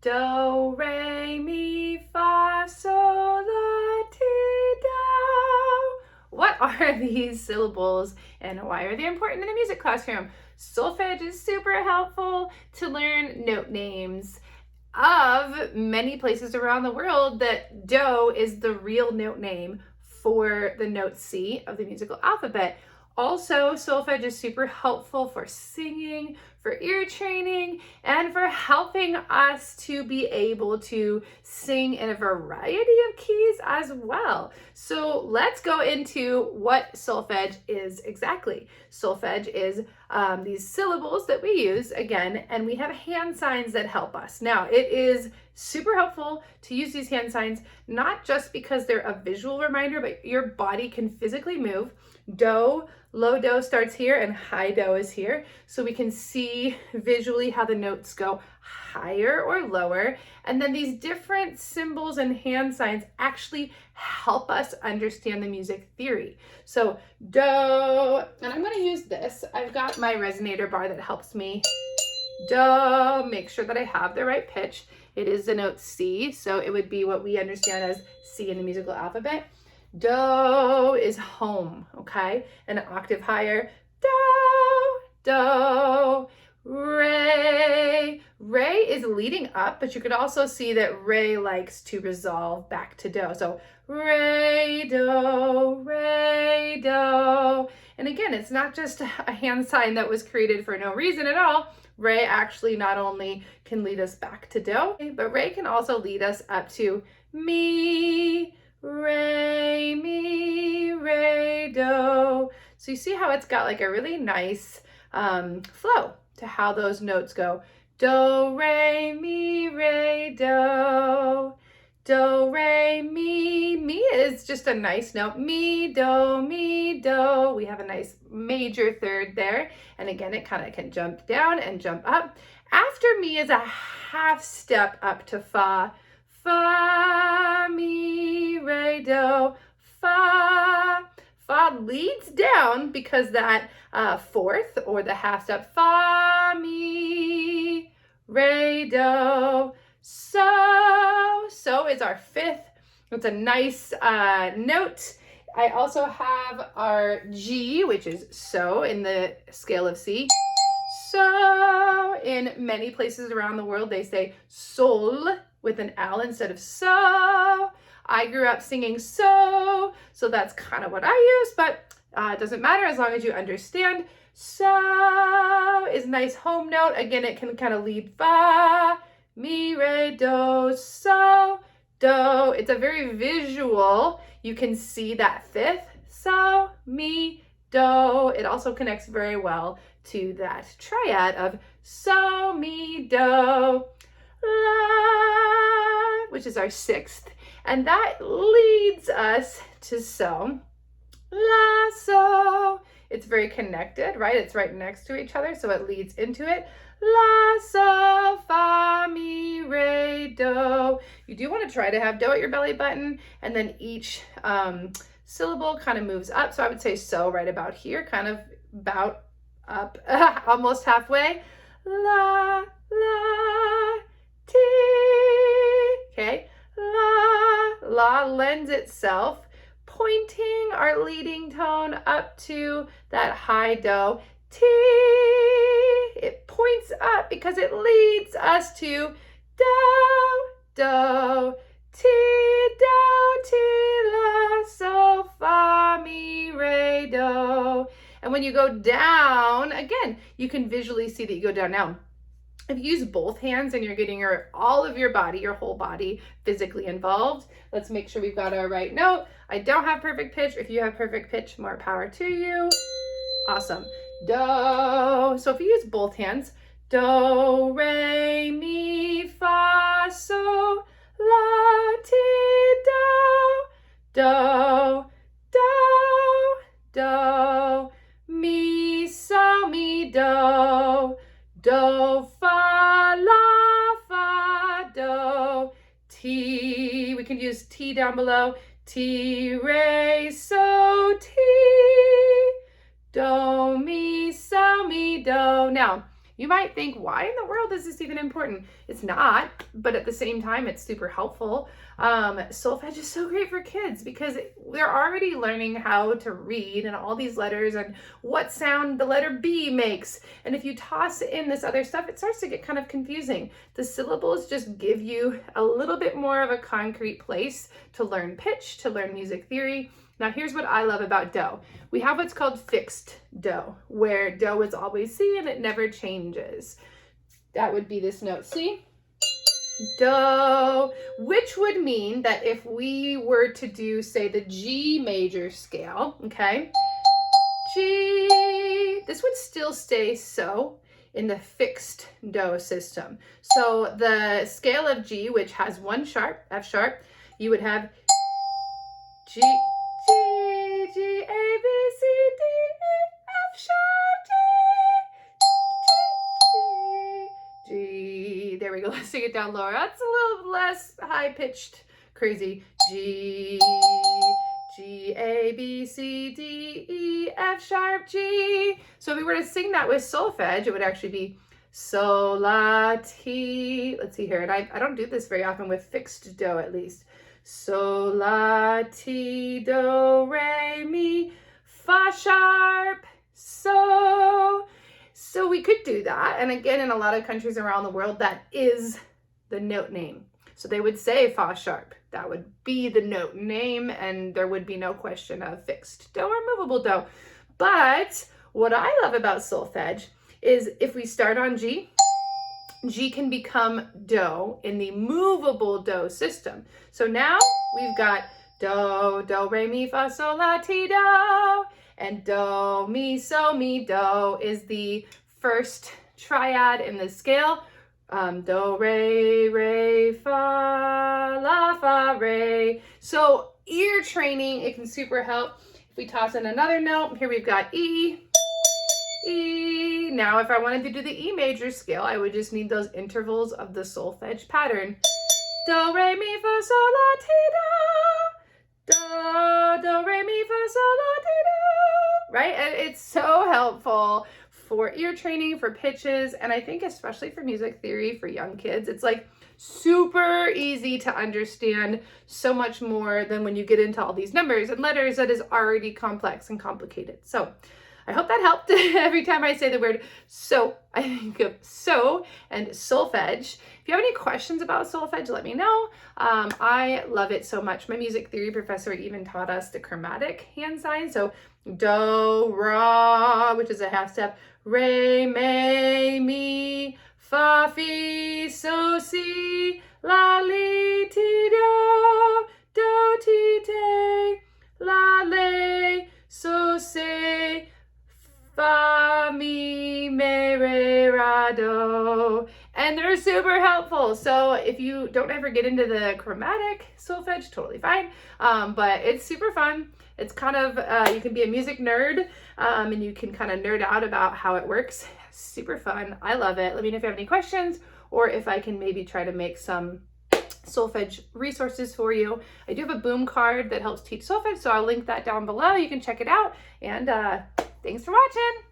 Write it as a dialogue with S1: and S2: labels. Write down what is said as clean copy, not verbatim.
S1: Do, re, mi, fa, sol, la, ti, do. What are these syllables and why are they important in the music classroom? Solfege is super helpful to learn note names of many places around the world that do is the real note name for the note C of the musical alphabet. Also, solfege is super helpful for singing, for ear training, and for helping us to be able to sing in a variety of keys as well. So let's go into what solfege is exactly. Solfege is these syllables that we use again, and we have hand signs that help us. Now, it is super helpful to use these hand signs, not just because they're a visual reminder, but your body can physically move. Do, low do starts here and high do is here. So we can see visually how the notes go higher or lower. And then these different symbols and hand signs actually help us understand the music theory. So do, and I'm going to use this. I've got my resonator bar that helps me do, make sure that I have the right pitch. It is the note C, so it would be what we understand as C in the musical alphabet. Do is home, okay? And an octave higher. Do, do. Re. Re is leading up, but you could also see that re likes to resolve back to do. So re, do, re, do. And again, it's not just a hand sign that was created for no reason at all. Re actually not only can lead us back to do, but re can also lead us up to mi, re, mi, re, do. So you see how it's got like a really nice flow to how those notes go. Do, re, mi, re, do. Do, re, mi. Mi is just a nice note. Mi, do, mi, do. We have a nice major third there. And again, it kind of can jump down and jump up. After mi is a half step up to fa. Fa, mi, re, do, fa. Fa leads down because that fourth or the half step, fa, mi, re, do. So is our fifth. It's a nice note. I also have our G, which is so in the scale of C. So in many places around the world, they say sol with an L instead of so. I grew up singing so that's kind of what I use, but it doesn't matter as long as you understand. So is a nice home note. Again, it can kind of lead fa, mi, re, do, so, do. It's a very visual. You can see that fifth, so, mi, do. It also connects very well to that triad of so, mi, do, la, which is our sixth. And that leads us to so, la, so. It's very connected, right? It's right next to each other, so it leads into it. La, so, fa, mi, re, do. You do want to try to have do at your belly button, and then each syllable kind of moves up. So I would say so right about here, kind of about up, almost halfway. La, la, ti. Okay, la lends itself, pointing our leading tone up to that high do. Ti, it points up because it leads us to do, do, ti, do, ti, la, so, fa, mi, re, do. And when you go down, again, you can visually see that you go down. Now, if you use both hands and you're getting all of your body, your whole body physically involved, let's make sure we've got our right note. I don't have perfect pitch. If you have perfect pitch, more power to you. Awesome. Do. So if you use both hands, do, re, mi, fa, so, la, ti, do, do, do, do, mi, so, mi, do, do, fa, la, fa, do, ti. We can use ti down below. Ti, re, so, ti. Do, mi, so, mi, do. Now, You might think, why in the world is this even important? It's not, but at the same time, it's super helpful. Solfege is so great for kids because they're already learning how to read and all these letters and what sound the letter B makes. And if you toss in this other stuff, it starts to get kind of confusing. The syllables just give you a little bit more of a concrete place to learn pitch, to learn music theory. Now here's what I love about do. We have what's called fixed do, where do is always C and it never changes. That would be this note C, do, which would mean that if we were to do, say, the G major scale, okay, G, this would still stay so in the fixed do system. So the scale of G, which has one sharp, F sharp, you would have G, G, G, A, B, C, D, E, F sharp, G, G, G. There we go. Let's sing it down lower. That's a little less high-pitched, crazy. G, G, A, B, C, D, E, F sharp, G. So if we were to sing that with solfege, it would actually be sol, la, ti. Let's see here. And I don't do this very often with fixed do, at least. Sol, la, ti, do, re, mi, fa sharp, so. So we could do that. And again, in a lot of countries around the world, that is the note name. So they would say fa sharp. That would be the note name, and there would be no question of fixed do or movable do. But what I love about solfege is if we start on G, G can become do in the movable do system. So now we've got do, do, re, mi, fa, sol, la, ti, do. And do, mi, so, mi, do is the first triad in the scale. Do, re, fa, la, fa, re. So ear training, it can super help. If we toss in another note, here we've got E, E. Now, if I wanted to do the E major scale, I would just need those intervals of the solfege pattern. Do, re, mi, fa, sol, la, ti, do. Do, do, re, mi, fa, sol, la, ti, do. Right? And it's so helpful for ear training, for pitches, and I think especially for music theory for young kids. It's like super easy to understand, so much more than when you get into all these numbers and letters that is already complex and complicated. So I hope that helped. Every time I say the word so, I think of so and solfege. If you have any questions about solfege, let me know. I love it so much. My music theory professor even taught us the chromatic hand sign. So do, ra, which is a half step, re, me, mi, fa, fi, so, si, la, li, ti, do, ti, te, la, le, so, se, fa, mi, me, re, ra, do. And they're super helpful. So if you don't ever get into the chromatic solfege, totally fine. But it's super fun. It's kind of, you can be a music nerd and you can kind of nerd out about how it works. Super fun. I love it. Let me know if you have any questions or if I can maybe try to make some solfege resources for you. I do have a boom card that helps teach solfege, so I'll link that down below. You can check it out. And thanks for watching.